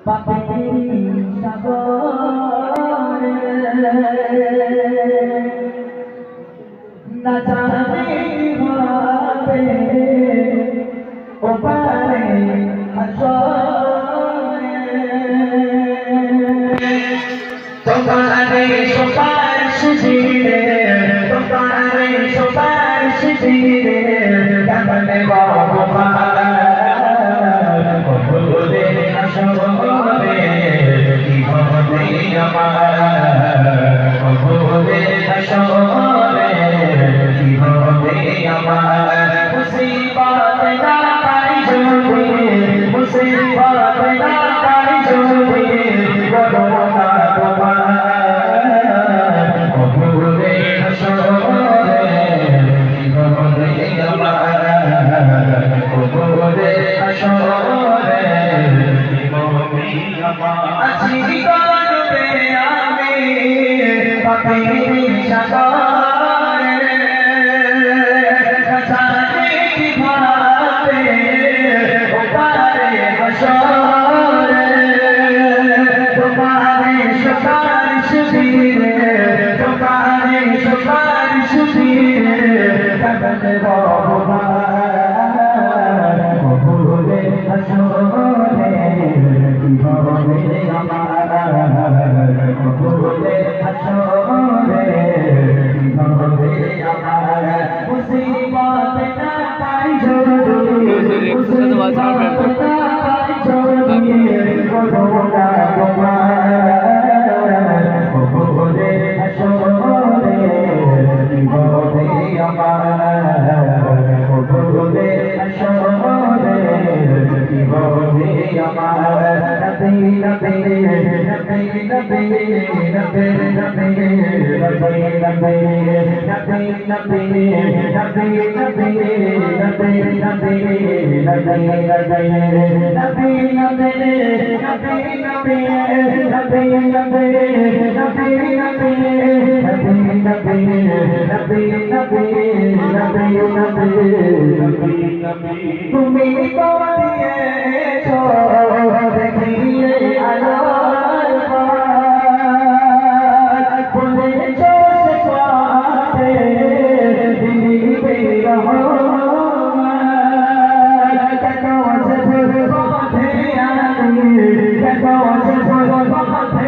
পাখির সাগরে না জানি হবে ওপারে হাসরে তোমারে সুপারিশ দিলে তোমারে সুপারিশ দিলে কেমনে বাবা বলে আসরে কি হবে আমার বলে আসরে কি হবে আমার মুসিবত না পাই যদি মুসিবত না পাই যদি বলো না তোমার বলে আসরে কি হবে আমার বলে আসরে কি হবে আমার আছি করবে আমি পাখির সাগরে জানি কিভাবে ওপারে হাসরে তোমারে সুপারিশ দিলে তোমারে সুপারিশ দিলে কেমনে বাবা বলে হাসরে কি হবে আমার বলে হাসরে কি হবে আমার মুসিবত না পাই যদি মুসিবত না পাই যদি বলো না তোমার বলে হাসরে কি হবে আমার বলে হাসরে কি হবে আমার নবী নবী নবী নবী নবী নবী নবী নবী নবী নবী নবী নবী নবী নবী তুমি দেখিয়ে আলোর বলেছ সে পাতে দিবে রহমান কত আছে পথে আমি কত আছে পথে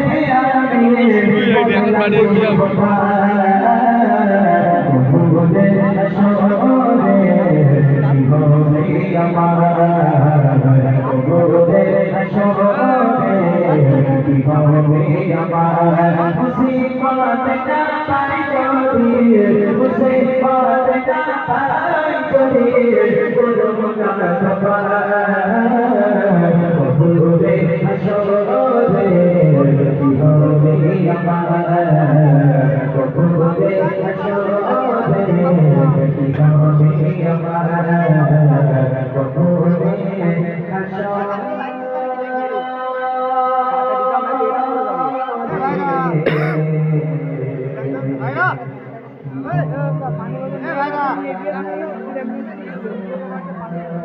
আমি বলে আসরে কি হবে আমার বলে আসরে কি হবে আমার মুসিবত না পাই যদি মুসিবত না পাই যদি বলো না বলে আসরে কি হবে আমার বলে আসরে কি হবে আমার বলে আসরে